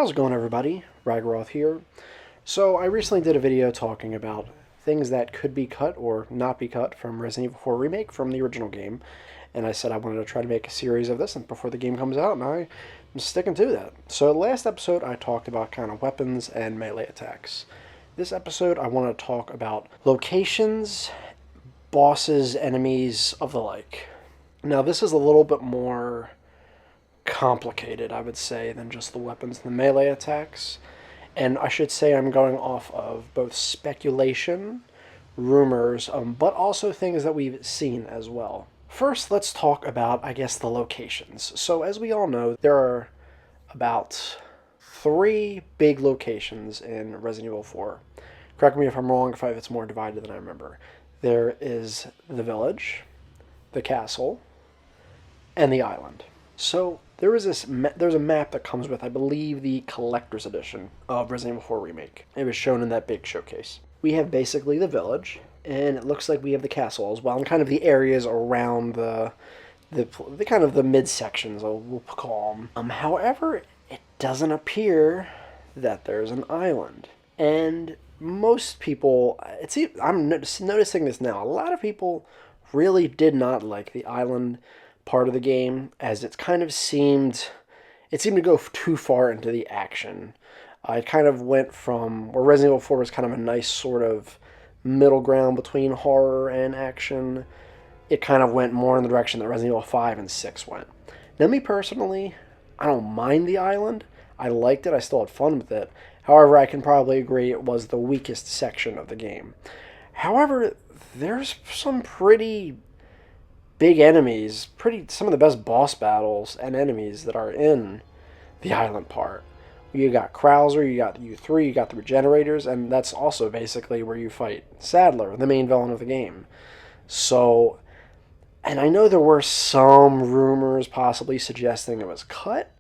How's it going, everybody? Ragroth here. So I recently did a video talking about things that could be cut or not be cut from Resident Evil 4 Remake from the original game, and I said I wanted to try to make a series of this before the game comes out, and I'm sticking to that. So last episode I talked about kind of weapons and melee attacks. This episode I want to talk about locations, bosses, enemies, of the like. Now this is a little bit more complicated, I would say, than just the weapons and the melee attacks. And I should say I'm going off of both speculation, rumors, but also things that we've seen as well. First, let's talk about, I guess, the locations. So as we all know, there are about 3 big locations in Resident Evil 4. Correct me if I'm wrong, if it's more divided than I remember. There is the village, the castle, and the island. So there's a map that comes with, I believe, the collector's edition of Resident Evil 4 Remake. It was shown in that big showcase. We have basically the village, and it looks like we have the castle as well, and kind of the areas around the kind of the midsections, we'll call them. However, it doesn't appear that there's an island, and most people, I'm noticing this now. A lot of people really did not like the island part of the game, as it seemed to go too far into the action. It kind of went from where Resident Evil 4 was kind of a nice sort of middle ground between horror and action. It kind of went more in the direction that Resident Evil 5 and 6 went. Now, me personally, I don't mind the island. I liked it. I still had fun with it. However, I can probably agree it was the weakest section of the game. However, there's some pretty big enemies, some of the best boss battles and enemies that are in the island part. You got Krauser, you got U3, you got the Regenerators, and that's also basically where you fight Sadler, the main villain of the game. So, and I know there were some rumors possibly suggesting it was cut.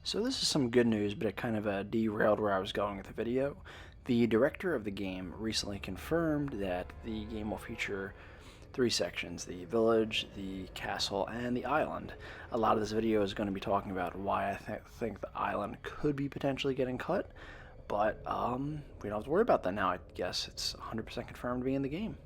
So this is some good news, but it kind of derailed where I was going with the video. The director of the game recently confirmed that the game will feature 3 sections: the village, the castle, and the island. A lot of this video is going to be talking about why I think the island could be potentially getting cut, but we don't have to worry about that now. I guess it's 100% confirmed to be in the game.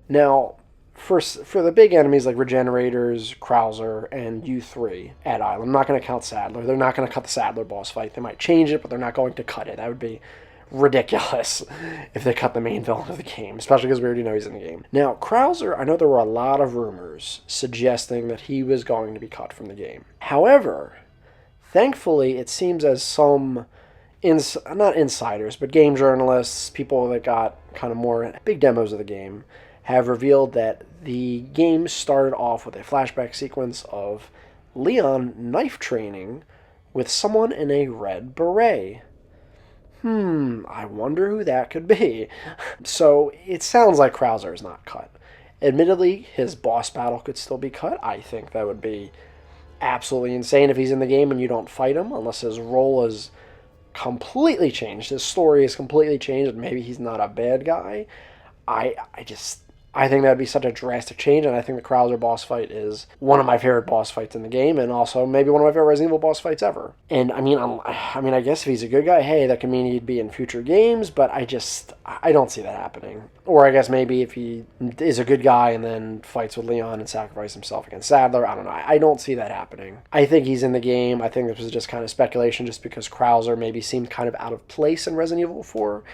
Now, for the big enemies like Regenerators, Krauser, and U3 at island, I'm not going to count Sadler. They're not going to cut the Sadler boss fight. They might change it, but they're not going to cut it. That would be ridiculous if they cut the main villain of the game, especially because we already know he's in the game. Now, Krauser, I know there were a lot of rumors suggesting that he was going to be cut from the game. However, thankfully, it seems as some, not insiders, but game journalists, people that got kind of more big demos of the game, have revealed that the game started off with a flashback sequence of Leon knife training with someone in a red beret. I wonder who that could be. So it sounds like Krauser is not cut. Admittedly, his boss battle could still be cut. I think that would be absolutely insane if he's in the game and you don't fight him, unless his role is completely changed. His story is completely changed, and maybe he's not a bad guy. I think that would be such a drastic change, and I think the Krauser boss fight is one of my favorite boss fights in the game, and also maybe one of my favorite Resident Evil boss fights ever. And I guess if he's a good guy, hey, that could mean he'd be in future games, but I don't see that happening. Or I guess maybe if he is a good guy and then fights with Leon and sacrifices himself against Sadler, I don't know. I don't see that happening. I think he's in the game. I think this was just kind of speculation just because Krauser maybe seemed kind of out of place in Resident Evil 4.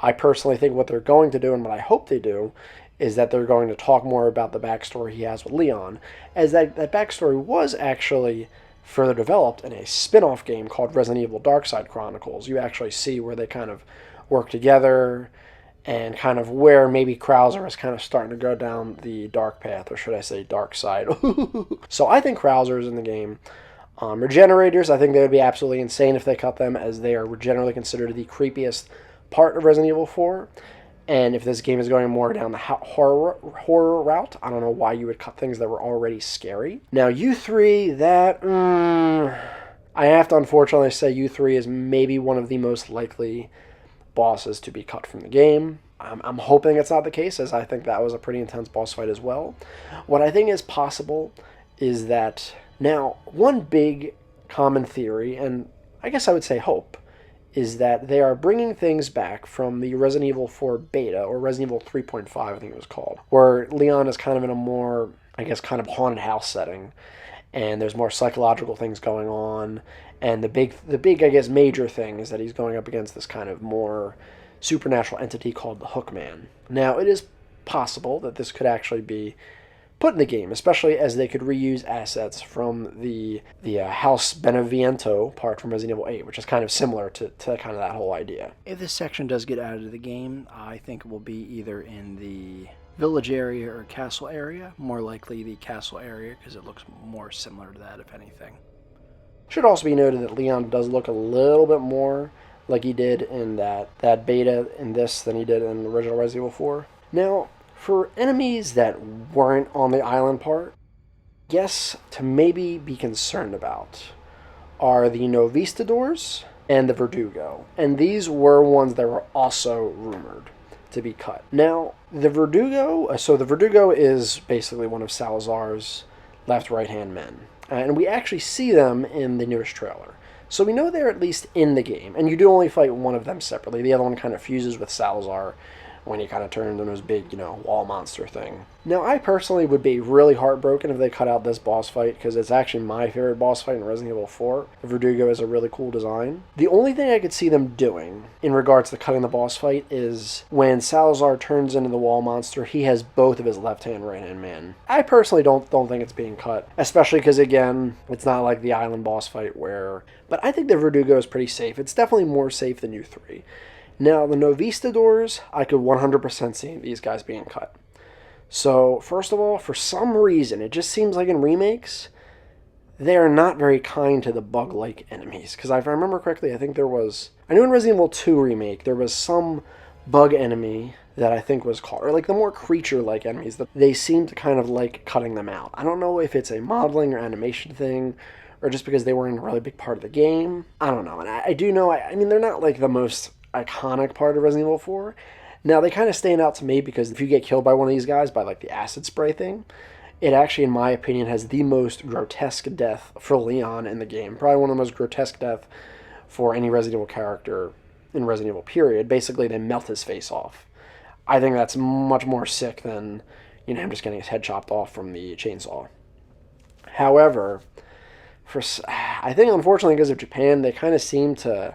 I personally think what they're going to do, and what I hope they do, is that they're going to talk more about the backstory he has with Leon, as that backstory was actually further developed in a spin-off game called Resident Evil Darkside Chronicles. You actually see where they kind of work together, and kind of where maybe Krauser is kind of starting to go down the dark path, or should I say dark side. So I think Krauser is in the game. Regenerators, I think they would be absolutely insane if they cut them, as they are generally considered the creepiest part of Resident Evil 4. And if this game is going more down the horror route, I don't know why you would cut things that were already scary. Now, U3, I have to unfortunately say U3 is maybe one of the most likely bosses to be cut from the game. I'm hoping it's not the case, as I think that was a pretty intense boss fight as well. What I think is possible is that, now, one big common theory, and I guess I would say hope, is that they are bringing things back from the Resident Evil 4 beta, or Resident Evil 3.5, I think it was called, where Leon is kind of in a more, I guess, kind of haunted house setting, and there's more psychological things going on, and the big, I guess, major thing is that he's going up against this kind of more supernatural entity called the Hookman. Now, it is possible that this could actually be put in the game, especially as they could reuse assets from the House Beneviento part from Resident Evil 8, which is kind of similar to kind of that whole idea. If this section does get added to the game, I think it will be either in the village area or castle area, more likely the castle area because it looks more similar to that, if anything. Should also be noted that Leon does look a little bit more like he did in that beta in this than he did in the original Resident Evil 4. Now, for enemies that weren't on the island part, guess to maybe be concerned about are the Novistadors and the Verdugo. And these were ones that were also rumored to be cut. Now, the Verdugo is basically one of Salazar's left-right-hand men. And we actually see them in the newest trailer. So we know they're at least in the game. And you do only fight one of them separately. The other one kind of fuses with Salazar when he kind of turns into his big, wall monster thing. Now, I personally would be really heartbroken if they cut out this boss fight, because it's actually my favorite boss fight in Resident Evil 4. The Verdugo is a really cool design. The only thing I could see them doing in regards to cutting the boss fight is when Salazar turns into the wall monster, he has both of his left-hand, right-hand man. I personally don't think it's being cut, especially because, again, it's not like the island boss fight where... But I think the Verdugo is pretty safe. It's definitely more safe than U3. Now, the Novistadors, I could 100% see these guys being cut. So, first of all, for some reason, it just seems like in remakes, they are not very kind to the bug-like enemies. Because if I remember correctly, I think there was... I knew in Resident Evil 2 Remake, there was some bug enemy that I think was called... Or like the more creature-like enemies, that they seem to kind of like cutting them out. I don't know if it's a modeling or animation thing, or just because they weren't a really big part of the game. I don't know. And I do know... I mean, they're not like the most iconic part of Resident Evil 4. Now, they kind of stand out to me because if you get killed by one of these guys, by like the acid spray thing, it actually, in my opinion, has the most grotesque death for Leon in the game. Probably one of the most grotesque death for any Resident Evil character in Resident Evil, period. Basically, they melt his face off. I think that's much more sick than, him just getting his head chopped off from the chainsaw. However, I think, unfortunately, because of Japan, they kind of seem to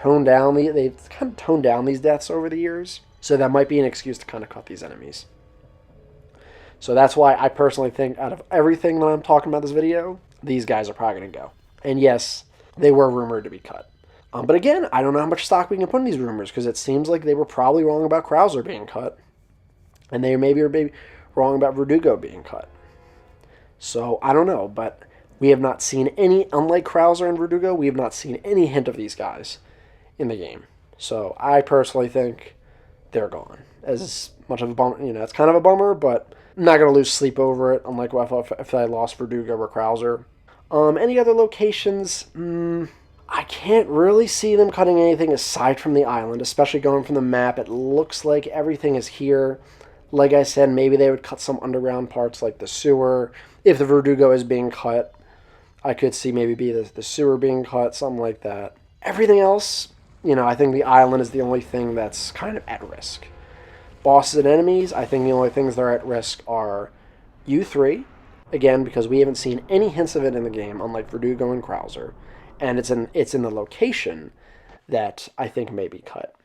they've kind of toned down these deaths over the years, so that might be an excuse to kind of cut these enemies. So that's why I personally think out of everything that I'm talking about this video, these guys are probably going to go. And yes, they were rumored to be cut. But again, I don't know how much stock we can put in these rumors, because it seems like they were probably wrong about Krauser being cut, and they maybe are wrong about Verdugo being cut. So I don't know, but we have not seen any, unlike Krauser and Verdugo, we have not seen any hint of these guys in the game. So I personally think they're gone. As much of a bummer, it's kind of a bummer, but I'm not going to lose sleep over it, unlike if I lost Verdugo or Krauser. Any other locations? I can't really see them cutting anything aside from the island, especially going from the map. It looks like everything is here. Like I said, maybe they would cut some underground parts like the sewer. If the Verdugo is being cut, I could see maybe the sewer being cut, something like that. Everything else... I think the island is the only thing that's kind of at risk. Bosses and enemies, I think the only things that are at risk are U3, again, because we haven't seen any hints of it in the game, unlike Verdugo and Krauser. And it's in the location that I think may be cut.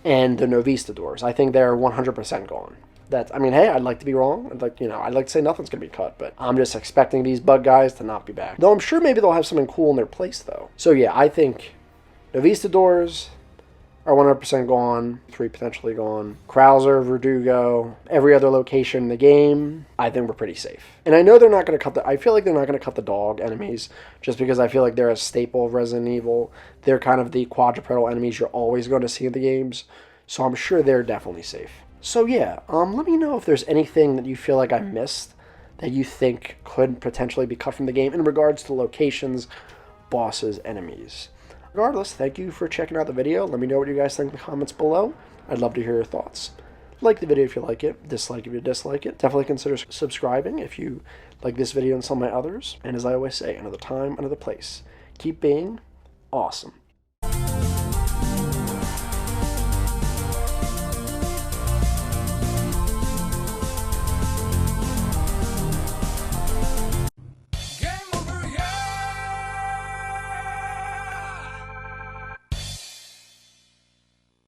And the Novistadors, I think they're 100% gone. Hey, I'd like to be wrong. I'd like to say nothing's going to be cut, but I'm just expecting these bug guys to not be back. Though I'm sure maybe they'll have something cool in their place, though. So yeah, I think Novistadors are 100% gone, 3 potentially gone. Krauser, Verdugo, every other location in the game, I think we're pretty safe. And I know they're not going to cut I feel like they're not going to cut the dog enemies, just because I feel like they're a staple of Resident Evil. They're kind of the quadrupedal enemies you're always going to see in the games, so I'm sure they're definitely safe. So yeah, let me know if there's anything that you feel like I missed that you think could potentially be cut from the game in regards to locations, bosses, enemies. Regardless, thank you for checking out the video. Let me know what you guys think in the comments below. I'd love to hear your thoughts. Like the video if you like it, dislike if you dislike it. Definitely consider subscribing if you like this video and some of my others. And as I always say, another time, another place. Keep being awesome.